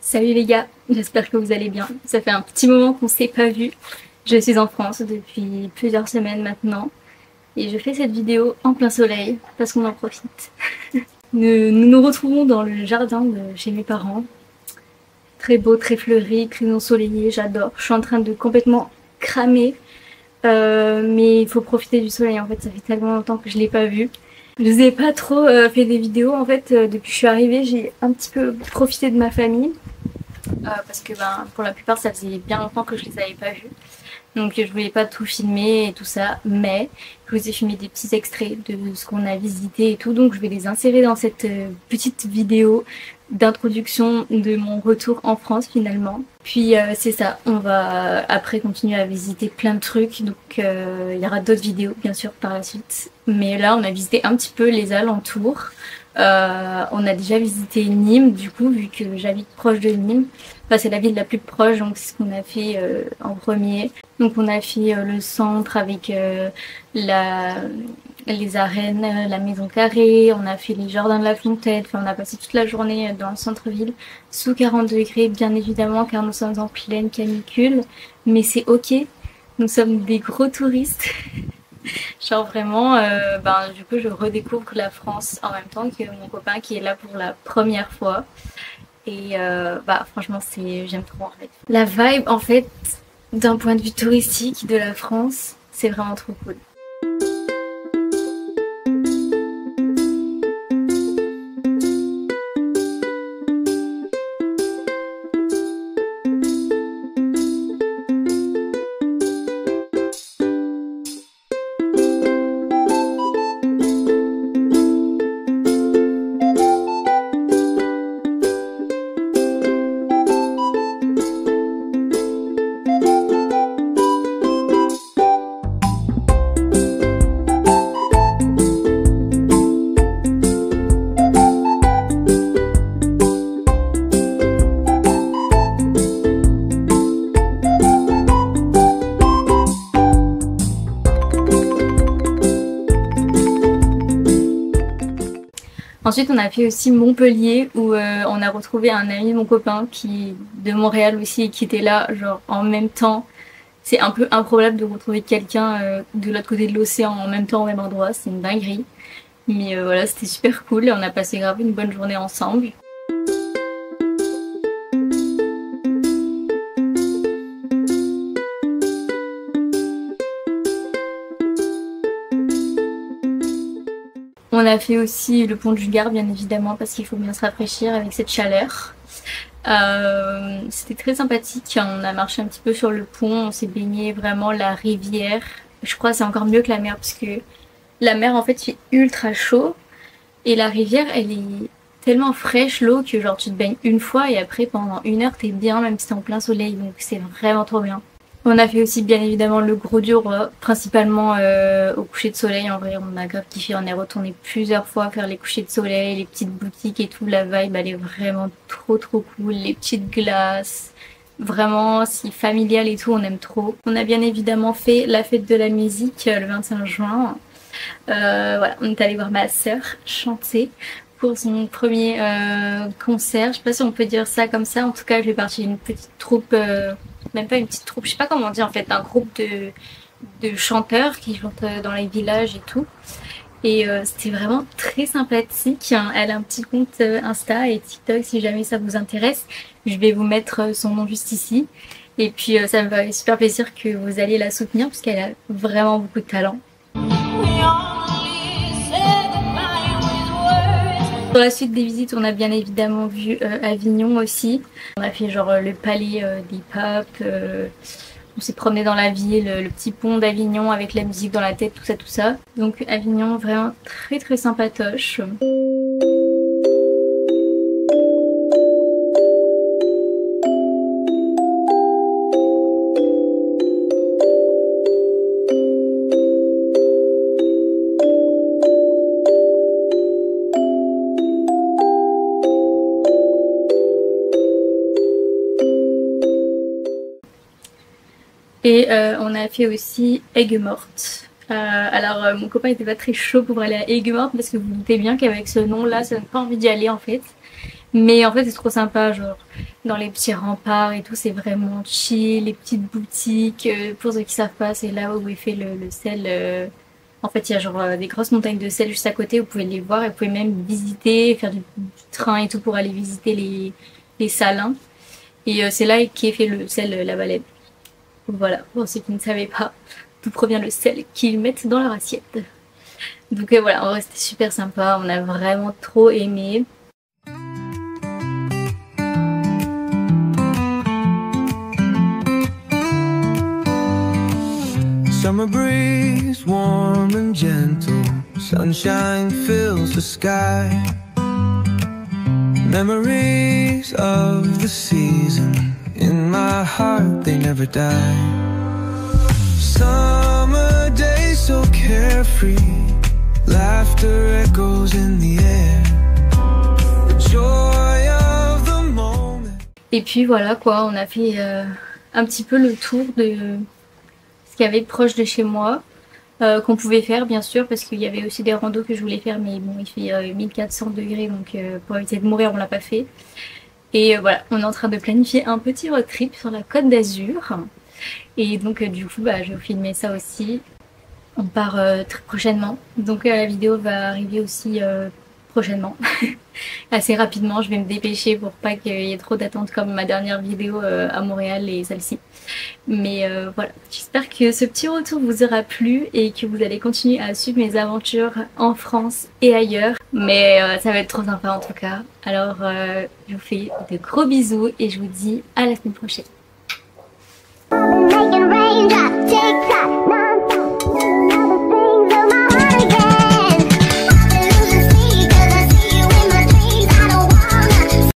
Salut les gars, j'espère que vous allez bien. Ça fait un petit moment qu'on s'est pas vu. Je suis en France depuis plusieurs semaines maintenant et je fais cette vidéo en plein soleil parce qu'on en profite. Nous retrouvons dans le jardin de chez mes parents. Très beau, très fleuri, très ensoleillé, j'adore. Je suis en train de complètement cramer mais il faut profiter du soleil en fait, ça fait tellement longtemps que je l'ai pas vu. Je vous ai pas trop fait des vidéos en fait, depuis que je suis arrivée j'ai un petit peu profité de ma famille. Parce que pour la plupart ça faisait bien longtemps que je les avais pas vus, donc je voulais pas tout filmer et tout ça, mais je vous ai filmé des petits extraits de ce qu'on a visité et tout, donc je vais les insérer dans cette petite vidéo d'introduction de mon retour en France finalement. Puis c'est ça, on va après continuer à visiter plein de trucs, donc il y aura d'autres vidéos bien sûr par la suite, mais là on a visité un petit peu les alentours. On a déjà visité Nîmes du coup, vu que j'habite proche de Nîmes. Enfin, c'est la ville la plus proche, donc c'est ce qu'on a fait en premier. Donc on a fait le centre avec les arènes, la maison carrée, on a fait les jardins de la Fontaine, enfin on a passé toute la journée dans le centre-ville, sous 40 degrés bien évidemment car nous sommes en pleine canicule, mais c'est ok, nous sommes des gros touristes. Genre vraiment, du coup je redécouvre la France en même temps que mon copain qui est là pour la première fois. Et franchement j'aime trop en fait. La vibe en fait d'un point de vue touristique de la France, c'est vraiment trop cool. Ensuite on a fait aussi Montpellier où on a retrouvé un ami de mon copain qui est de Montréal aussi et qui était là genre en même temps. C'est un peu improbable de retrouver quelqu'un de l'autre côté de l'océan en même temps au même endroit, c'est une dinguerie. Mais voilà, c'était super cool et on a passé grave une bonne journée ensemble. On a fait aussi le pont du Gard bien évidemment parce qu'il faut bien se rafraîchir avec cette chaleur. C'était très sympathique, on a marché un petit peu sur le pont, on s'est baigné vraiment la rivière. Je crois que c'est encore mieux que la mer parce que la mer en fait il fait ultra chaud et la rivière elle est tellement fraîche l'eau que genre tu te baignes une fois et après pendant une heure t'es bien même si t'es en plein soleil, donc c'est vraiment trop bien. On a fait aussi bien évidemment le Gros du Roi, principalement au coucher de soleil. En vrai on a grave kiffé, on est retourné plusieurs fois faire les couchers de soleil, les petites boutiques et tout, la vibe elle est vraiment trop cool, les petites glaces, vraiment si familial et tout, on aime trop. On a bien évidemment fait la fête de la musique le 25 juin, voilà, on est allé voir ma sœur chanter pour son premier concert, je sais pas si on peut dire ça comme ça, en tout cas elle fait partie d'une petite troupe, même pas une petite troupe, je sais pas comment on dit en fait, un groupe de chanteurs qui chantent dans les villages et tout. Et c'était vraiment très sympathique. Elle a un petit compte Insta et TikTok si jamais ça vous intéresse. Je vais vous mettre son nom juste ici. Et puis ça me fait super plaisir que vous alliez la soutenir parce qu'elle a vraiment beaucoup de talent. Pour la suite des visites, on a bien évidemment vu Avignon aussi. On a fait genre le palais des papes, on s'est promené dans la ville, le petit pont d'Avignon avec la musique dans la tête, tout ça. Donc Avignon vraiment très sympatoche. Et on a fait aussi Aigues-Mortes. Alors mon copain était pas très chaud pour aller à Aigues-Mortes parce que vous vous doutez bien qu'avec ce nom là ça donne pas envie d'y aller en fait. Mais en fait c'est trop sympa, genre dans les petits remparts et tout, c'est vraiment chill, les petites boutiques. Pour ceux qui savent pas, c'est là où est fait le sel. En fait, il y a genre des grosses montagnes de sel juste à côté, vous pouvez les voir et vous pouvez même visiter, faire du train et tout pour aller visiter les salins. Et c'est là qu'est fait le sel La Baleine. Voilà, pour ceux qui ne savaient pas d'où provient le sel qu'ils mettent dans leur assiette. Donc voilà, en vrai c'était super sympa, on a vraiment trop aimé. Summer breeze, warm and gentle, sunshine fills the sky. Memories of the season, in my heart they never die. Summer days so carefree, laughter echoes in the air, the joy of the moment. Et puis voilà quoi, on a fait un petit peu le tour de ce qu'il y avait proche de chez moi, qu'on pouvait faire bien sûr, parce qu'il y avait aussi des randos que je voulais faire, mais bon il fait 1400 degrés, donc pour éviter de mourir on l'a pas fait. Et voilà, on est en train de planifier un petit road trip sur la Côte d'Azur. Et donc du coup bah, je vais vous filmer ça aussi. On part très prochainement, donc la vidéo va arriver aussi prochainement. Assez rapidement, je vais me dépêcher pour pas qu'il y ait trop d'attentes comme ma dernière vidéo à Montréal et celle-ci. Mais voilà, j'espère que ce petit retour vous aura plu et que vous allez continuer à suivre mes aventures en France et ailleurs. Mais ça va être trop sympa en tout cas. Alors je vous fais de gros bisous et je vous dis à la semaine prochaine.